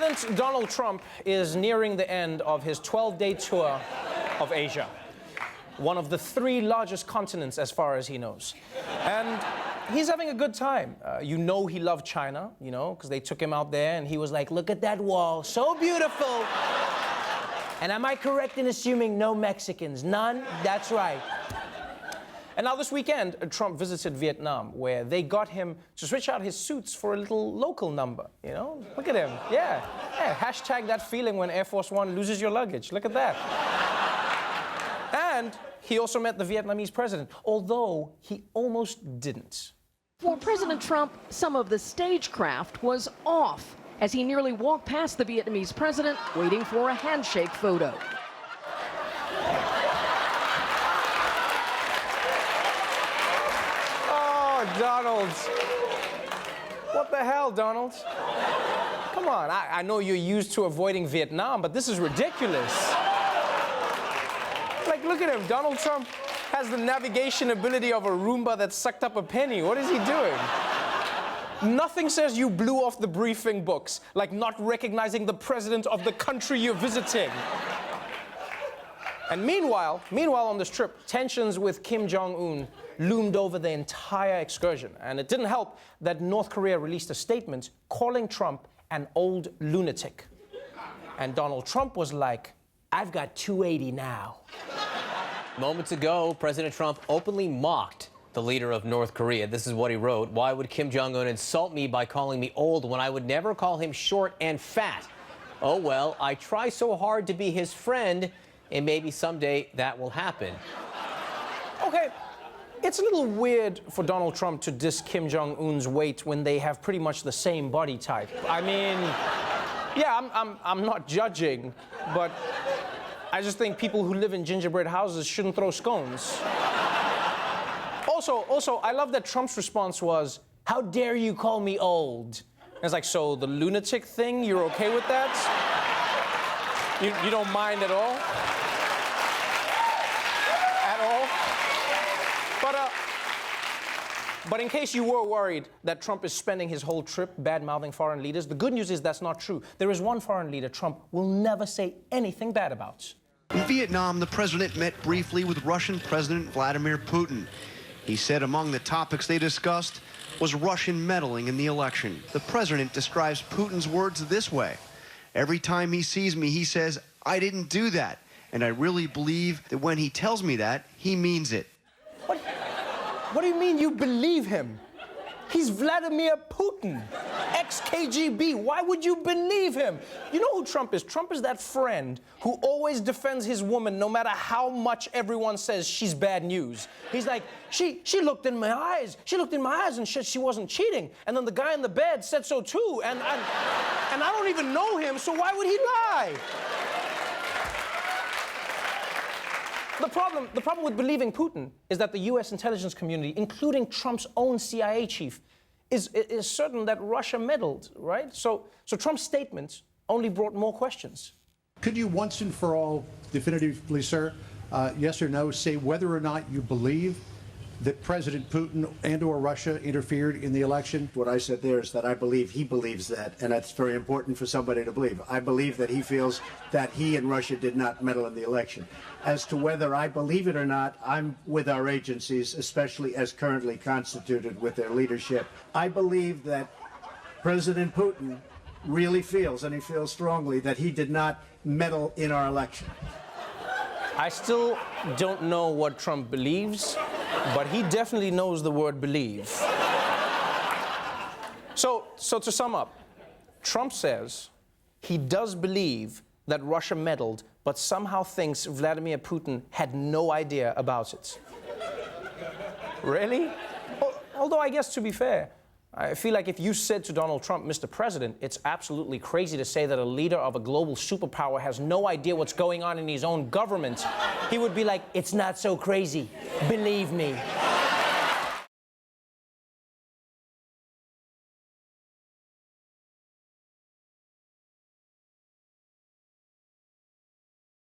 President Donald Trump is nearing the end of his 12-day tour of Asia, one of the 3 largest continents as far as he knows. And he's having a good time. You know he loved China, you know, because they took him out there and he was like, look at that wall, so beautiful. And am I correct in assuming no Mexicans? None? That's right. And now this weekend, Trump visited Vietnam, where they got him to switch out his suits for a little local number, you know? Look at him, yeah. Hashtag that feeling when Air Force One loses your luggage. Look at that. And he also met the Vietnamese president, although he almost didn't. For President Trump, some of the stagecraft was off as he nearly walked past the Vietnamese president, waiting for a handshake photo. Donald. What the hell, Donald? Come on, I know you're used to avoiding Vietnam, but this is ridiculous. Like, look at him. Donald Trump has the navigation ability of a Roomba that sucked up a penny. What is he doing? Nothing says you blew off the briefing books, like not recognizing the president of the country you're visiting. And meanwhile on this trip, tensions with Kim Jong-un loomed over the entire excursion. And it didn't help that North Korea released a statement calling Trump an old lunatic. And Donald Trump was like, I've got 280 now. Moments ago, President Trump openly mocked the leader of North Korea. This is what he wrote. Why would Kim Jong-un insult me by calling me old when I would never call him short and fat? Oh, well, I try so hard to be his friend, and maybe someday that will happen. Okay, it's a little weird for Donald Trump to diss Kim Jong-un's weight when they have pretty much the same body type. I mean, yeah, I'm not judging, but I just think people who live in gingerbread houses shouldn't throw scones. Also, I love that Trump's response was, how dare you call me old? And it's like, so the lunatic thing, you're okay with that? You don't mind at all? But in case you were worried that Trump is spending his whole trip bad-mouthing foreign leaders, the good news is that's not true. There is one foreign leader Trump will never say anything bad about. In Vietnam, the president met briefly with Russian President Vladimir Putin. He said among the topics they discussed was Russian meddling in the election. The president describes Putin's words this way. Every time he sees me, he says, I didn't do that. And I really believe that when he tells me that, he means it. What do you mean you believe him? He's Vladimir Putin, ex-KGB. Why would you believe him? You know who Trump is? Trump is that friend who always defends his woman no matter how much everyone says she's bad news. He's like, she looked in my eyes. She looked in my eyes and said she wasn't cheating. And then the guy in the bed said so too. And I don't even know him, so why would he lie? The problem with believing Putin is that the U.S. intelligence community, including Trump's own CIA chief, is certain that Russia meddled, right? So Trump's statements only brought more questions. Could you once and for all, definitively, sir, yes or no, say whether or not you believe that President Putin and/or Russia interfered in the election? What I said there is that I believe he believes that, and that's very important for somebody to believe. I believe that he feels that he and Russia did not meddle in the election. As to whether I believe it or not, I'm with our agencies, especially as currently constituted with their leadership. I believe that President Putin really feels, and he feels strongly, that he did not meddle in our election. I still don't know what Trump believes, but he definitely knows the word believe. So to sum up, Trump says he does believe that Russia meddled, but somehow thinks Vladimir Putin had no idea about it. Really? Although I guess to be fair, I feel like if you said to Donald Trump, Mr. President, it's absolutely crazy to say that a leader of a global superpower has no idea what's going on in his own government, he would be like, it's not so crazy, believe me.